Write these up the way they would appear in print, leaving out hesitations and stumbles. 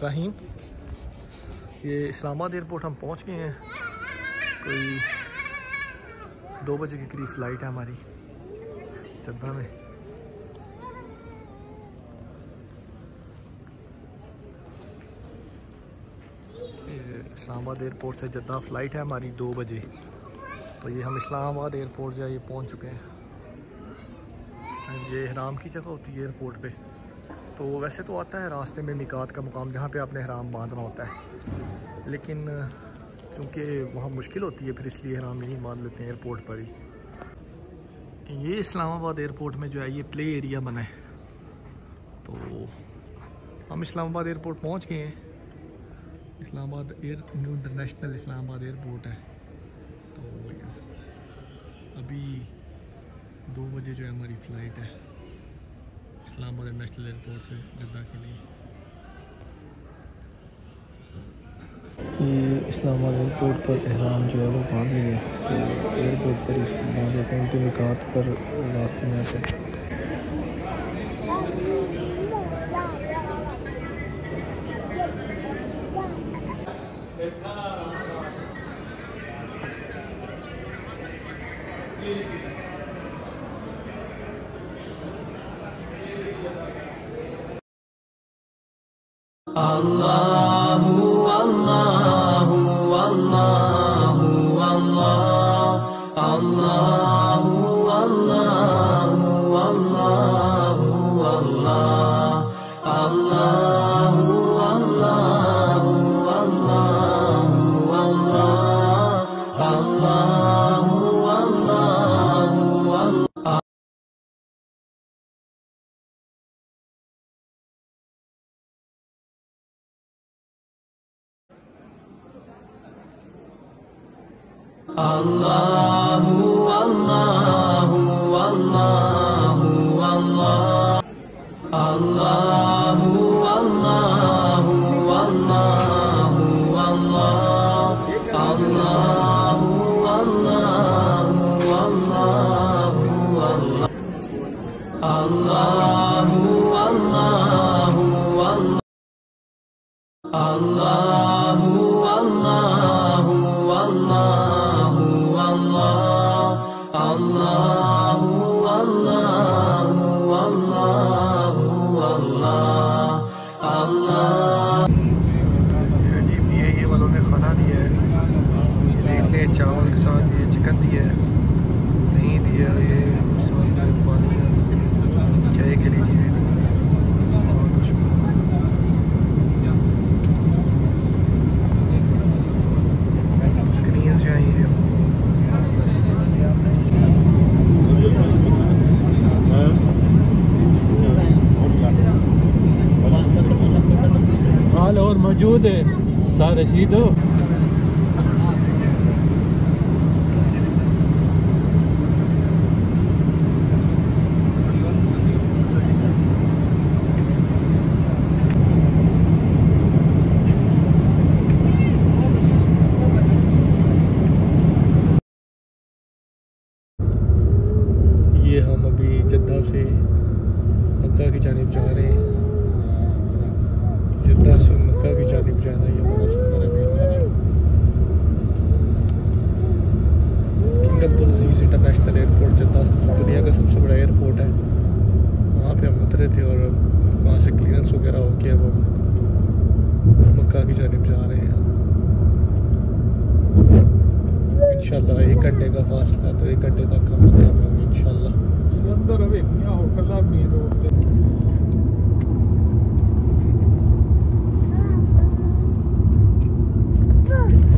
रहीम। ये इस्लामाबाद एयरपोर्ट हम पहुंच गए हैं। कोई 2 बजे के करीब फ़्लाइट है हमारी जद्दा में। इस्लामाबाद एयरपोर्ट से जद्दा फ़्लाइट है हमारी 2 बजे। तो ये हम इस्लामाबाद एयरपोर्ट जो है ये पहुँच चुके हैं। इस टाइम ये ihram की जगह होती है एयरपोर्ट पे। तो वैसे तो आता है रास्ते में मिकात का मुकाम जहाँ पे आपने ihram बांधना होता है, लेकिन चूँकि वहाँ मुश्किल होती है फिर इसलिए ihram यहीं बांध लेते हैं एयरपोर्ट पर ही। ये इस्लामाबाद एयरपोर्ट में जो है ये प्ले एरिया बना है। तो हम इस्लामाबाद एयरपोर्ट पहुँच गए हैं। Islamabad new international Islamabad airport है। तो अभी 2 बजे जो है हमारी फ़्लाइट है इस्लामाबाद इंटरनेशनल एयरपोर्ट से जद्दा के लिए। ये इस्लामाबाद एयरपोर्ट पर ihram जो है वो बांध लिया। तो एयरपोर्ट पर ही बांध देते हैं उनके मिकात पर रास्ते में आकर। Allahu Allahu Allahu Allah Allahu Allahu Allahu Allah Allahu Allahu Allahu Allah Allahu Allahu Allah Allahu Allahu Allahu Allah Allahu Allahu Allahu Allah Allahu Allahu Allahu Allah Allahu Allahu Allahu Allahu Allahu Allah Allahu Allahu Allah Allah ये वालों ने खाना दिया है। देख लें चावल के साथ ये चिकन दिया है, दही दिया है, ये पानी चाय के लिए चीज़ें दी। स्क्रीन्स जो हैं ये हाल और मौजूद है उस्ताद रशीद हो। ये हम अभी जद्दा से मक्का की जानिब जा रहे हैं। जद्दा से मक्का की जानिब जाना ये हमारा सफ़र है। किंग अब्दुल अजीज़ इंटरनेशनल एयरपोर्ट जद्दा दुनिया का सबसे बड़ा एयरपोर्ट है। वहाँ पे हम उतरे थे और वहाँ से क्लियरेंस वगैरह हो के अब हम मक्का की जानिब जा रहे हैं। इंशाल्लाह 1 घंटे का फासला, तो 1 घंटे तक हम मक्का में होंगे इंशाल्लाह। जलंधर हवेलियां होटल भी रोड पे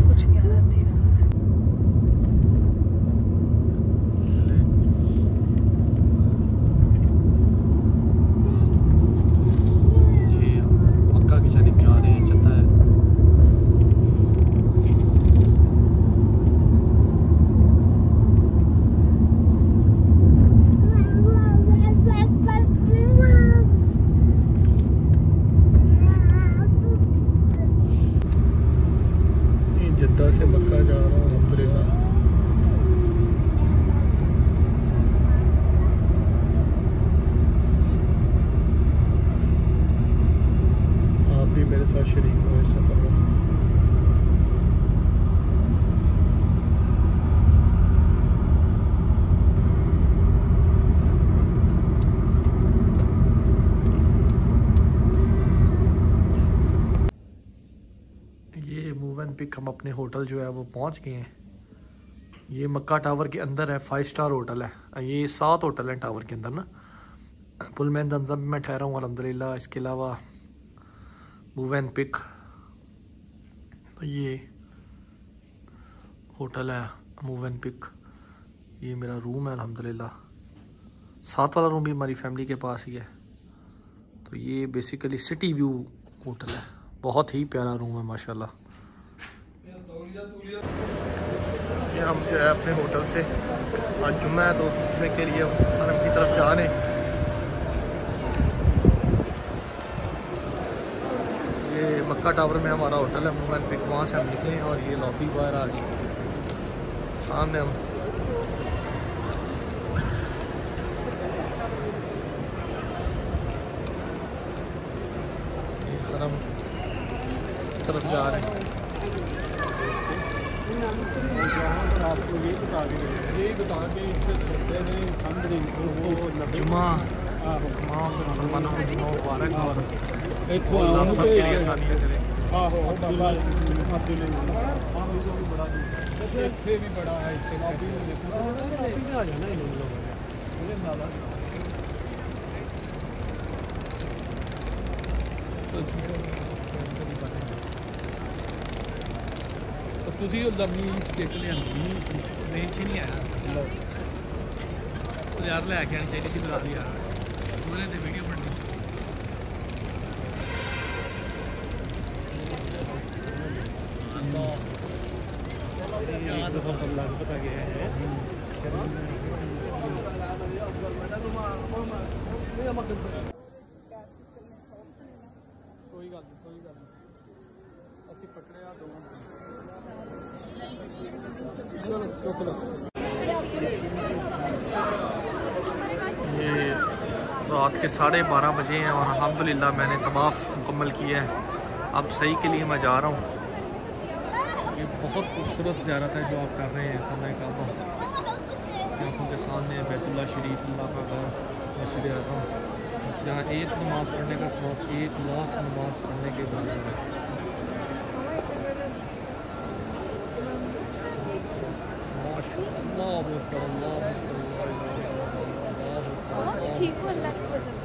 कुछ नहीं आ रहा अंधेरा। ये हम मक्का की जानिब जा रहे हैं जद्दा है। बैतुल्लाह शरीफ हुए सफ़र में। ये मूव एंड पिक हम अपने होटल जो है वो पहुंच गए हैं। ये मक्का टावर के अंदर है, 5 स्टार होटल है। ये 7 होटल हैं टावर के अंदर ना। पुलमैन दमदम में मैं ठहरा हूँ अल्हम्दुलिल्लाह। इसके अलावा मूव एंड पिक, तो ये होटल है मूव एंड पिक। ये मेरा रूम है अल्हम्दुलिल्लाह। 7 वाला रूम भी हमारी फैमिली के पास ही है। तो ये बेसिकली सिटी व्यू होटल है, बहुत ही प्यारा रूम है माशाल्लाह। ये हम जो है अपने होटल से आज जुम्मा है तो जुम्मे के लिए हरम की तरफ जा रहे हैं। ये मक्का टावर में हमारा होटल है मूव एंड पिक, वहाँ से हम निकले और ये लॉबी बाहर आ गई सामने। हम हरम की तरफ जा रहे हैं। आपको ये बता के जुम्मा तमाम मुसलमानों को जुम्मा मुबारक और अल्लाह सबके लिए आसानियाँ करे। भी बड़ा है ਤੁਸੀਂ ਉਹਦਾ ਮੀਂਹ ਸਟਿਕ ਲਿਆਂਦੀ ਨਹੀਂ ਚ ਨਹੀਂ ਆਇਆ ਉਹ ਯਾਰ ਲੈ ਕੇ ਆਣੀ ਚਾਹੀਦੀ ਸੀ ਬਣਾ ਲਈ ਯਾਰ ਉਹਨੇ ਤੇ ਵੀਡੀਓ ਬਣਨੀ ਸੀ। याद पता गया है कोई गल ਅਸੀਂ ਪਕੜਿਆ 2 चलो चुप लो। ये रात के 12:30 बजे हैं और अल्हम्दुलिल्लाह मैंने तवाफ़ मुकम्मल किया है। अब सही के लिए मैं जा रहा हूँ। ये बहुत खूबसूरत ज़ियारत है जो आप कर रहे हैं खाना काबा। आँखों के सामने बैतुल्लाह शरीफ अल्लाह का घर मस्जिद हरम, जहाँ एक नमाज़ पढ़ने का सवाब 1 लाख नमाज पढ़ने के बराबर है। ठीक हो अल्लाह की वजह से।